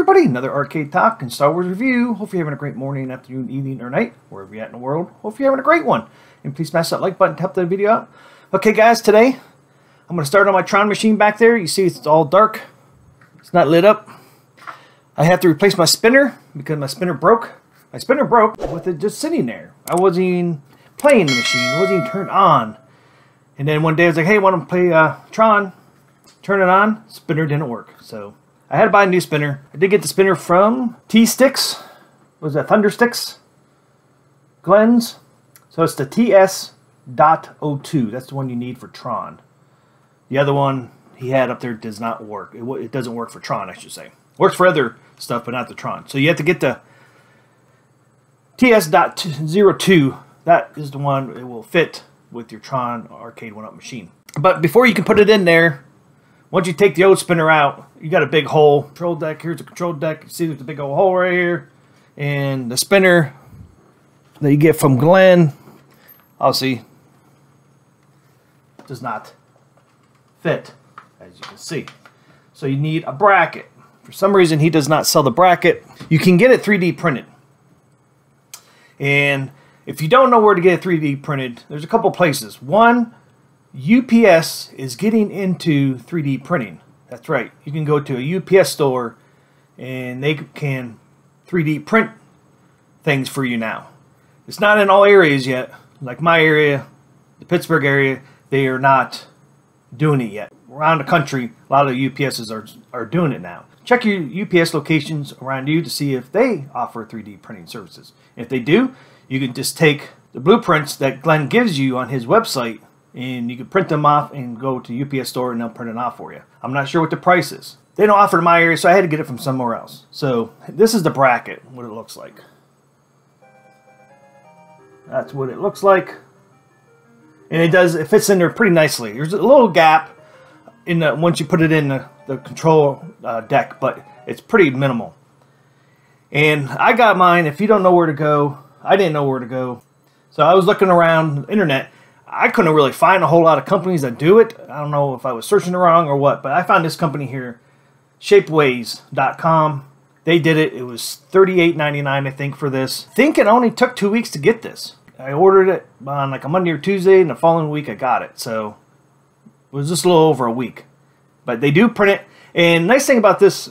everybody, another arcade talk and Star Wars review. Hope you're having a great morning, afternoon, evening, or night, wherever you're at in the world. Hope you're having a great one. And please smash that like button to help the video out. Okay guys, today I'm going to start on my Tron machine back there. You see it's all dark. It's not lit up. I have to replace my spinner because my spinner broke. My spinner broke with it just sitting there. I wasn't even playing the machine. It wasn't even turned on. And then one day I was like, hey, want to play Tron? Turn it on. Spinner didn't work. So I had to buy a new spinner. I did get the spinner from T-Sticks. What was that? Thunder Sticks? Glenn's. So it's the TS-DOT-02. That's the one you need for Tron. The other one he had up there does not work. It doesn't work for Tron, I should say. Works for other stuff, but not the Tron. So you have to get the TS-DOT-02. That is the one it will fit with your Tron Arcade 1-Up machine. But before you can put it in there, once you take the old spinner out, you got a big hole. Control deck, here's a control deck. You see there's a big old hole right here. And the spinner that you get from Glenn, obviously, does not fit, as you can see. So you need a bracket. For some reason, he does not sell the bracket. You can get it 3D printed. And if you don't know where to get it 3D printed, there's a couple places. One, UPS is getting into 3D printing. That's right. You can go to a UPS store and they can 3D print things for you now. It's not in all areas yet. Like my area, the Pittsburgh area, they are not doing it yet. Around the country, a lot of UPSs are doing it now. Check your UPS locations around you to see if they offer 3D printing services. If they do, you can just take the blueprints that Glenn gives you on his website and you can print them off and go to UPS store and they'll print it off for you. I'm not sure what the price is. They don't offer it in my area, so I had to get it from somewhere else. So this is the bracket, what it looks like. That's what it looks like. And it fits in there pretty nicely. There's a little gap in the, once you put it in the control deck, but it's pretty minimal. And I got mine. If you don't know where to go, I didn't know where to go. So I was looking around the internet. I couldn't really find a whole lot of companies that do it. I don't know if I was searching wrong or what, but I found this company here, shapeways.com. They did it. It was $38.99, I think, for this. I think it only took 2 weeks to get this. I ordered it on like a Monday or Tuesday, and the following week I got it. So it was just a little over a week. But they do print it. And nice thing about this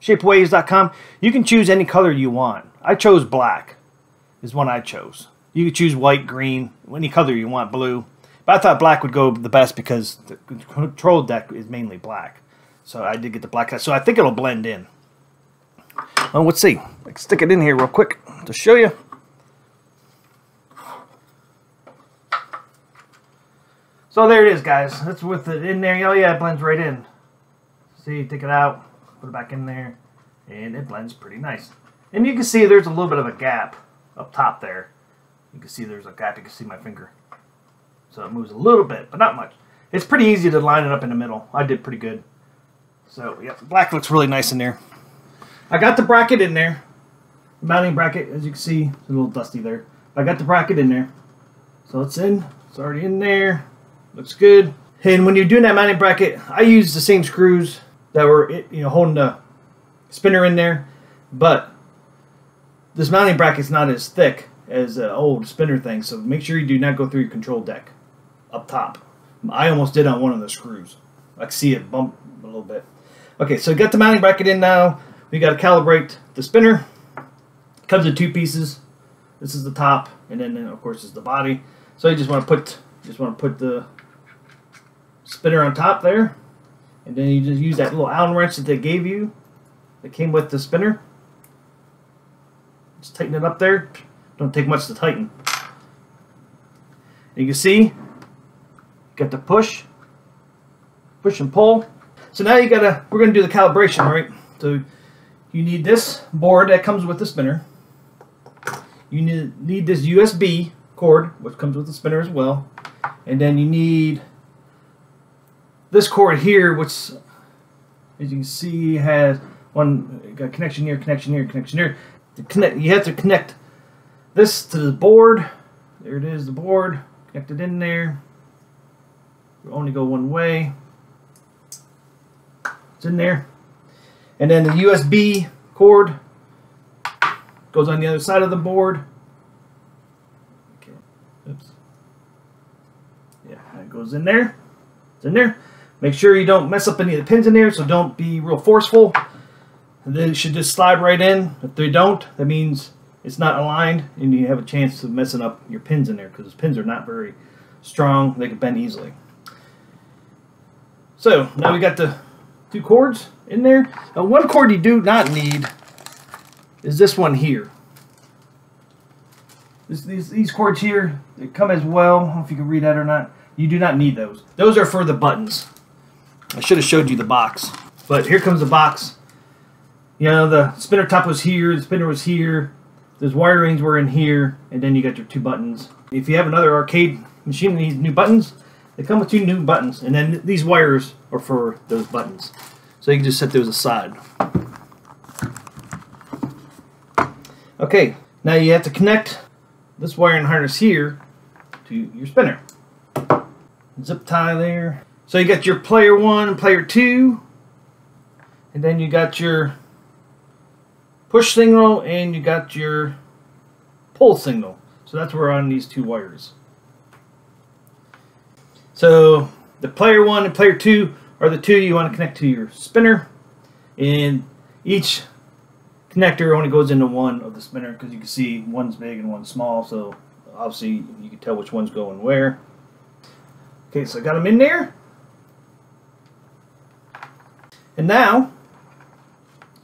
shapeways.com, you can choose any color you want. I chose black is one I chose. You could choose white, green, any color you want, blue. But I thought black would go the best because the control deck is mainly black. So I did get the black. So I think it'll blend in. Well, let's see. Let's stick it in here real quick to show you. So there it is, guys. That's with it in there. Oh yeah, it blends right in. See, take it out, put it back in there, and it blends pretty nice. And you can see there's a little bit of a gap up top there. You can see there's a gap. You can see my finger. So it moves a little bit, but not much. It's pretty easy to line it up in the middle. I did pretty good. So yeah, the black looks really nice in there. I got the bracket in there. The mounting bracket, as you can see, it's a little dusty there. I got the bracket in there. So it's in. It's already in there. Looks good. And when you're doing that mounting bracket, I use the same screws that were, holding the spinner in there. But this mounting bracket's not as thick as an old spinner thing, so make sure you do not go through your control deck up top. I almost did on one of the screws. I can see it bump a little bit. Okay, so got the mounting bracket in now. We got to calibrate the spinner. It comes in two pieces. This is the top, and then of course is the body. So you just want to put the spinner on top there, and then you just use that little Allen wrench that they gave you that came with the spinner. Just tighten it up there. Don't take much to tighten. And you can see, got the push and pull. So now we're gonna do the calibration, right? So you need this board that comes with the spinner. You need this USB cord, which comes with the spinner as well. And then you need this cord here, which, as you can see, has got connection here, connection here, connection here. You have to connect this to the board. There it is, the board. Connect it in there. We'll only go one way. It's in there. And then the USB cord goes on the other side of the board. Okay. Oops. Yeah, that goes in there. It's in there. Make sure you don't mess up any of the pins in there, so don't be real forceful. And they should just slide right in. If they don't, that means it's not aligned, and you have a chance of messing up your pins in there, because those pins are not very strong. They can bend easily. So now we got the 2 cords in there. Now, one cord you do not need is this one here. These cords here, they come as well. I don't know if you can read that or not. You do not need those. Those are for the buttons. I should have showed you the box. But here comes the box. You know, the spinner top was here, the spinner was here, those wirings were in here, and then you got your 2 buttons. If you have another arcade machine that needs new buttons, they come with 2 new buttons, and then these wires are for those buttons. So you can just set those aside. Okay, now you have to connect this wiring harness here to your spinner. Zip tie there. So you got your player 1 and player 2, and then you got your push signal and you got your pull signal. So that's where on these 2 wires. So the player 1 and player 2 are the 2 you want to connect to your spinner, and each connector only goes into one of the spinner, because you can see one's big and one's small, so obviously you can tell which one's going where. Okay, so I got them in there. And now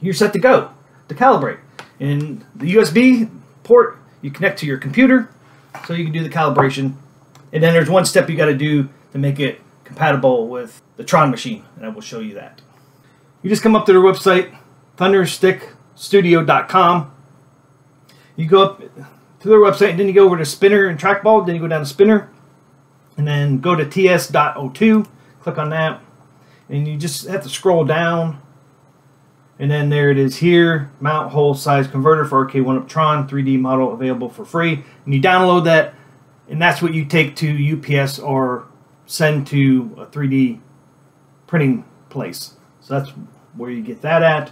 you're set to go, to calibrate. And the USB port you connect to your computer so you can do the calibration. And then there's one step you got to do to make it compatible with the TRON machine, and I will show you that. You just come up to their website, ThunderStickStudio.com. You go up to their website, and then you go over to spinner and trackball, then you go down to spinner, and then go to TS-DOT-02, click on that, and you just have to scroll down, and then there it is here, mount hole size converter for Arcade 1-Up TRON 3D model available for free, and you download that, and that's what you take to UPS or send to a 3D printing place. So that's where you get that at.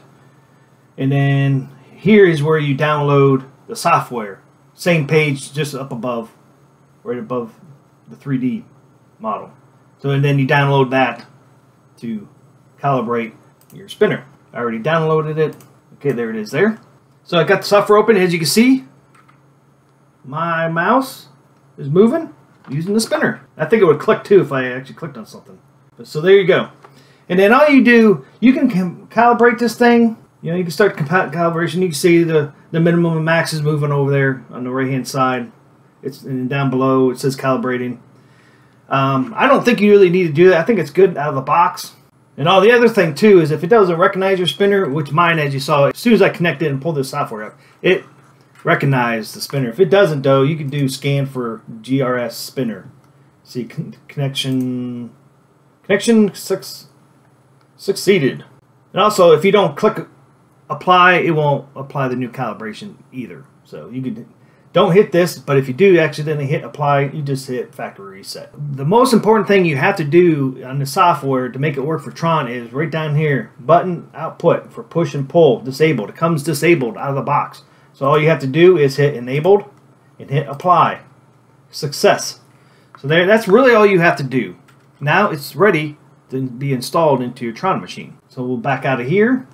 And then here is where you download the software. Same page, just up above, right above the 3D model. So and then you download that to calibrate your spinner. I already downloaded it. Okay, there it is there. So I got the software open. As you can see, my mouse is moving using the spinner. I think it would click too if I actually clicked on something. But, so there you go. And then all you do, you can calibrate this thing. You know, you can start calibration. You can see the minimum and max is moving over there on the right hand side. It's and down below it says calibrating. I don't think you really need to do that. I think it's good out of the box. And all the other thing too is if it doesn't recognize your spinner, which mine, as you saw, as soon as I connected and pulled this software up, it recognized the spinner. If it doesn't though, you can do scan for GRS spinner. See connection succeeded. And also if you don't click apply, it won't apply the new calibration either. So you could don't hit this, but if you do accidentally hit apply, you just hit factory reset. The most important thing you have to do on the software to make it work for TRON is right down here, button output for push and pull, disabled. It comes disabled out of the box. So all you have to do is hit enabled and hit apply. Success. So there, that's really all you have to do. Now it's ready to be installed into your TRON machine. So we'll back out of here,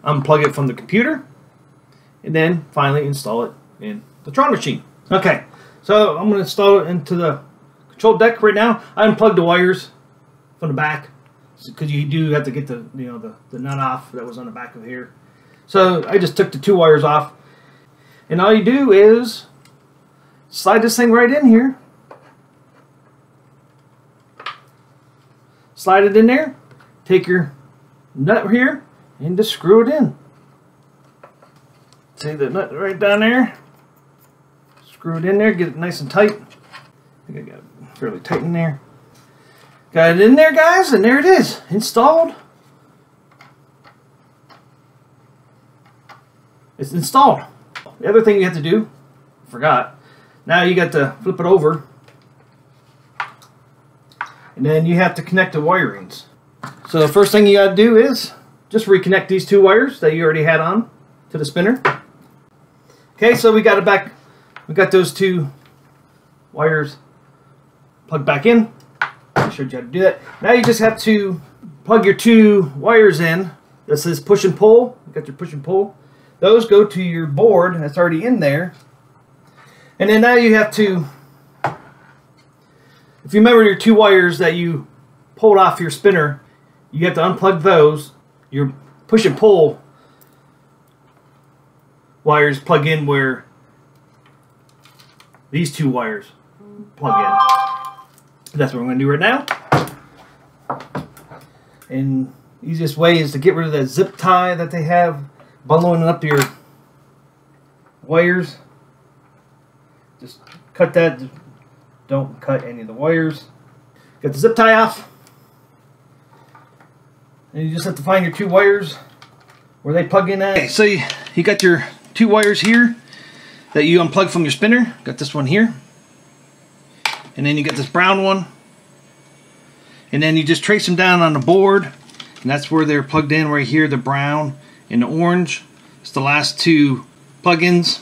unplug it from the computer, and then finally install it in the TRON machine. Okay, so I'm going to install it into the control deck right now. I unplugged the wires from the back because you do have to get the the nut off that was on the back of here. So I just took the 2 wires off, and all you do is slide this thing right in here. Slide it in there. Take your nut here and just screw it in. See the nut right down there? Screw it in there, get it nice and tight. I think I got it fairly tight in there. Got it in there, guys, and there it is, installed. It's installed. The other thing you have to do, forgot, now you got to flip it over, and then you have to connect the wirings. So the first thing you got to do is just reconnect these two wires that you already had on to the spinner. Okay, so we got it back. We got those two wires plugged back in. I showed you how to do that. Now you just have to plug your two wires in. This is push and pull. You got your push and pull. Those go to your board that's already in there. And then now you have to, if you remember your two wires that you pulled off your spinner, you have to unplug those. Your push and pull wires plug in where these two wires plug in. That's what we're going to do right now. And the easiest way is to get rid of that zip tie that they have bundling up your wires. Just cut that. Don't cut any of the wires. Get the zip tie off. And you just have to find your two wires where they plug in at. Okay, so you got your two wires here that you unplug from your spinner. Got this one here. And then you get this brown one. And then you just trace them down on the board. And that's where they're plugged in right here, the brown and the orange. It's the last two plugins.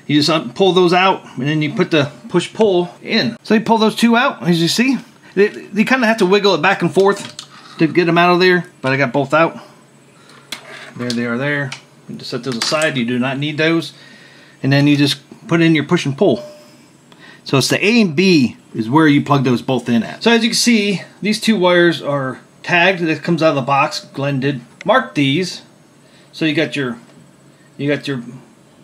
You just pull those out and then you put the push-pull in. So you pull those two out, as you see. They kind of have to wiggle it back and forth to get them out of there, but I got both out. There they are there. You just set those aside. You do not need those. And then you just put in your push and pull. So it's the A and B is where you plug those both in at. So as you can see, these two wires are tagged. That comes out of the box. Glenn did mark these. So you got your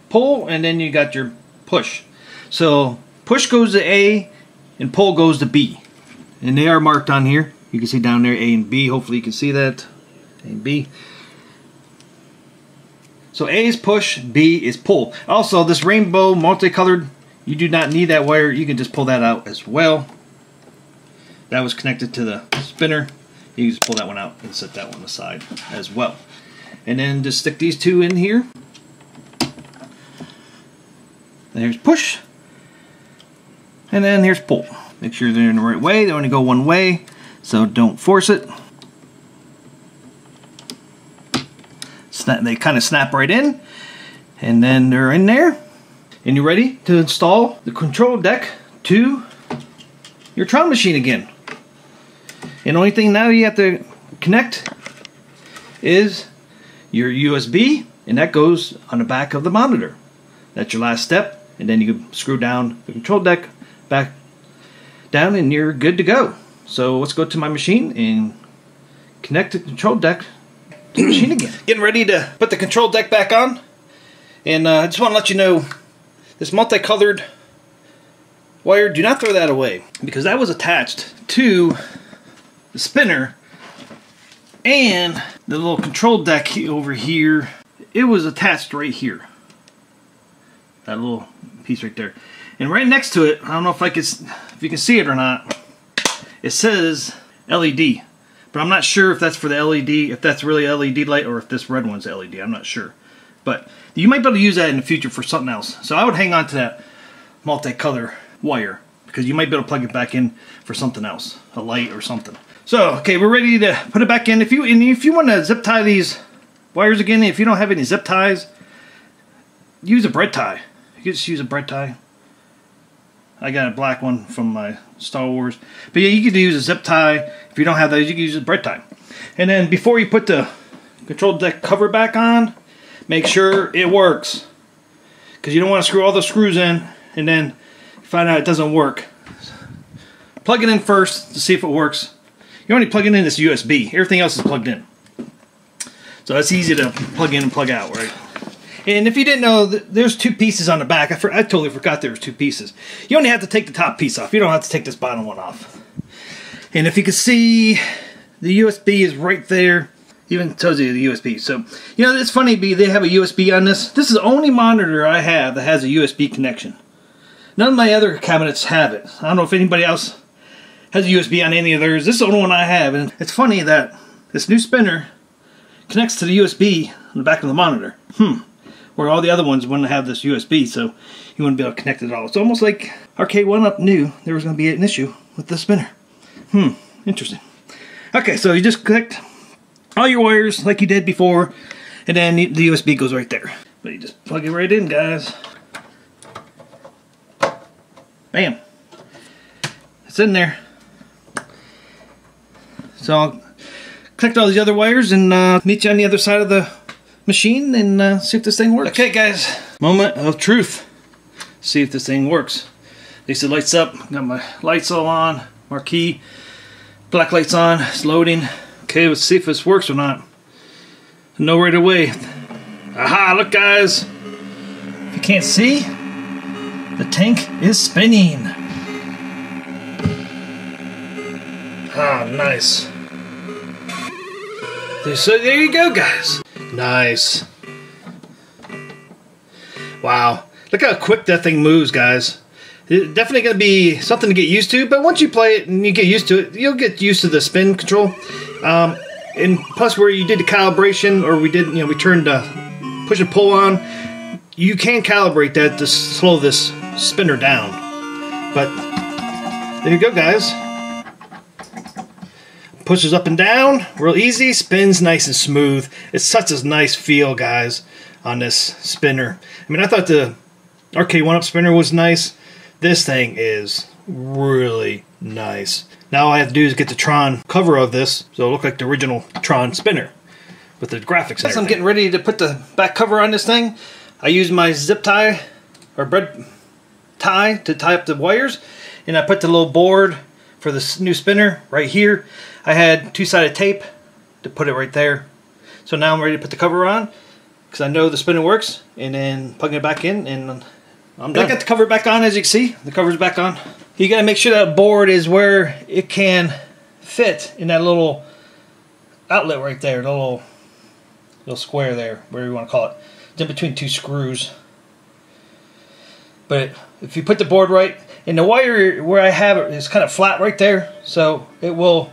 pull and then you got your push. So push goes to A and pull goes to B. And they are marked on here. You can see down there A and B. Hopefully you can see that. A and B. So A is push, B is pull. Also, this rainbow multicolored, you do not need that wire. You can just pull that out as well. That was connected to the spinner. You can just pull that one out and set that one aside as well. And then just stick these two in here. There's push. And then here's pull. Make sure they're in the right way. They only go one way, so don't force it. They kind of snap right in, and then they're in there, and you're ready to install the control deck to your TRON machine again. And the only thing now you have to connect is your USB, and that goes on the back of the monitor. That's your last step, and then you can screw down the control deck back down, and you're good to go. So let's go to my machine and connect the control deck to the machine again. Getting ready to put the control deck back on, and I just want to let you know this multicolored wire, do not throw that away, because that was attached to the spinner, and the little control deck over here, it was attached right here. That little piece right there. And right next to it, I don't know if you can see it or not, it says LED. But I'm not sure if that's for the LED, if that's really LED light, or if this red one's LED. I'm not sure. But you might be able to use that in the future for something else. So I would hang on to that multicolor wire, because you might be able to plug it back in for something else, a light or something. So, okay, we're ready to put it back in. If you want to zip tie these wires again, if you don't have any zip ties, use a bread tie. You can just use a bread tie. I got a black one from my Star Wars. But yeah, you could use a zip tie. If you don't have those, you can use a bread tie. And then before you put the control deck cover back on, make sure it works. Because you don't want to screw all the screws in and then find out it doesn't work. Plug it in first to see if it works. You're only plugging in this USB. Everything else is plugged in. So that's easy to plug in and plug out, right? And if you didn't know, there's two pieces on the back. I totally forgot there was two pieces. You only have to take the top piece off. You don't have to take this bottom one off. And if you can see, the USB is right there. Even tells you the USB. So, you know, it's funny, they have a USB on this. This is the only monitor I have that has a USB connection. None of my other cabinets have it. I don't know if anybody else has a USB on any of theirs. This is the only one I have. And it's funny that this new spinner connects to the USB on the back of the monitor. Where all the other ones wouldn't have this USB, so you wouldn't be able to connect it at all. It's almost like Arcade 1-Up knew there was going to be an issue with the spinner. Interesting. Okay, so you just connect all your wires like you did before, and then the USB goes right there. But you just plug it right in, guys. Bam. It's in there. So I'll connect all these other wires and meet you on the other side of the machine and see if this thing works. Okay, guys, moment of truth. See if this thing works. At least it lights up. Got my lights all on, marquee, black lights on, it's loading. Okay, let's see if this works or not. I know right away. Aha, look guys. If you can't see, the tank is spinning. Ah, nice. So there you go, guys. Nice. Wow. Look how quick that thing moves, guys. It's definitely going to be something to get used to, but once you play it and you get used to it, you'll get used to the spin control. And plus where you did the calibration, or we turned the push and pull on, you can calibrate that to slow this spinner down. But there you go, guys. Pushes up and down, real easy, spins nice and smooth. It's such a nice feel, guys, on this spinner. I mean, I thought the Arcade 1-Up spinner was nice. This thing is really nice. Now all I have to do is get the Tron cover of this, so it'll look like the original Tron spinner with the graphics. As I'm getting ready to put the back cover on this thing, I use my zip tie or bread tie to tie up the wires, and I put the little board for the new spinner right here. I had two-sided tape to put it right there. So now I'm ready to put the cover on because I know the spinner works, and then plug it back in and I'm done. I got the cover back on, as you can see. The cover's back on. You got to make sure that board is where it can fit in that little outlet right there, the little square there, whatever you want to call it. It's in between two screws. But if you put the board right, and the wire where I have it is kind of flat right there, so it will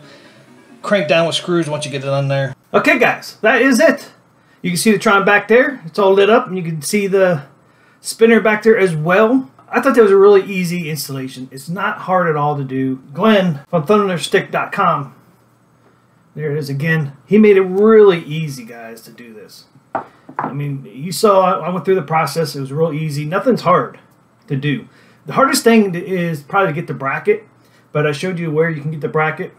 crank down with screws once you get it on there. Okay guys, that is it. You can see the Tron back there. It's all lit up, and you can see the spinner back there as well. I thought that was a really easy installation. It's not hard at all to do. Glenn from thunderstick.com, there it is again. He made it really easy, guys, to do this. I mean, you saw I went through the process. It was real easy. Nothing's hard to do. The hardest thing is probably to get the bracket, but I showed you where you can get the bracket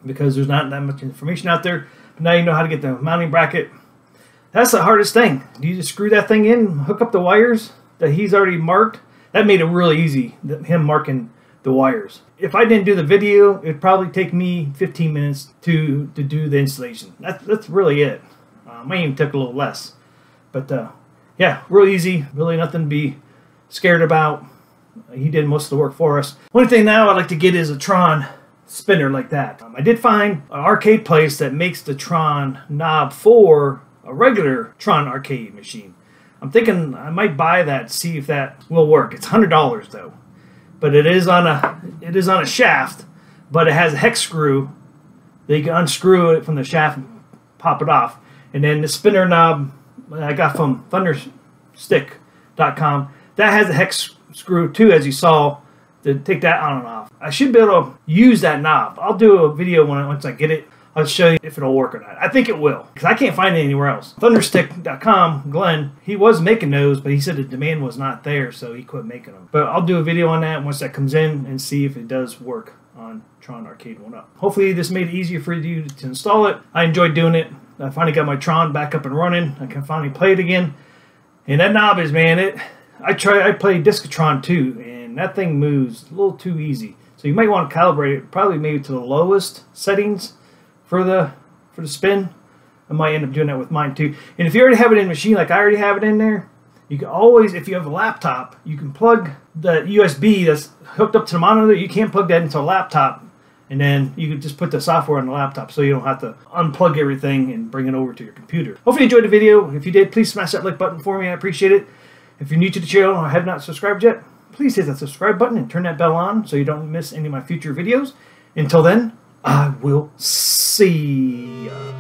because there's not that much information out there. But now you know how to get the mounting bracket. That's the hardest thing. You just screw that thing in, hook up the wires that he's already marked. That made it really easy, him marking the wires. If I didn't do the video, it'd probably take me 15 minutes to do the installation. That's really it. Might even took a little less. But yeah, real easy. Really nothing to be scared about. He did most of the work for us. One thing now I'd like to get is a Tron spinner like that. I did find an arcade place that makes the Tron knob for a regular Tron Arcade machine. I'm thinking I might buy that, see if that will work. It's $100 though, but it is on a shaft, but it has a hex screw that you can unscrew it from the shaft and pop it off. And then the spinner knob I got from thunderstick.com, that has a hex screw too, as you saw, to take that on and off. I should be able to use that knob. I'll do a video once I get it. I'll show you if it'll work or not. I think it will, because I can't find it anywhere else. Thunderstick.com, Glenn, he was making those, but he said the demand was not there, so he quit making them. But I'll do a video on that once that comes in and see if it does work on Tron Arcade 1-Up. Hopefully this made it easier for you to install it. I enjoyed doing it. I finally got my Tron back up and running. I can finally play it again. And that knob is, man, I played Discotron too, and that thing moves a little too easy. So you might want to calibrate it probably maybe to the lowest settings for the spin. I might end up doing that with mine too. And if you already have it in the machine, like I already have it in there, you can always, if you have a laptop, you can plug the USB that's hooked up to the monitor. You can't plug that into a laptop, and then you can just put the software on the laptop so you don't have to unplug everything and bring it over to your computer. Hopefully you enjoyed the video. If you did, please smash that like button for me. I appreciate it. If you're new to the channel or have not subscribed yet, please hit that subscribe button and turn that bell on so you don't miss any of my future videos. Until then, I will see ya.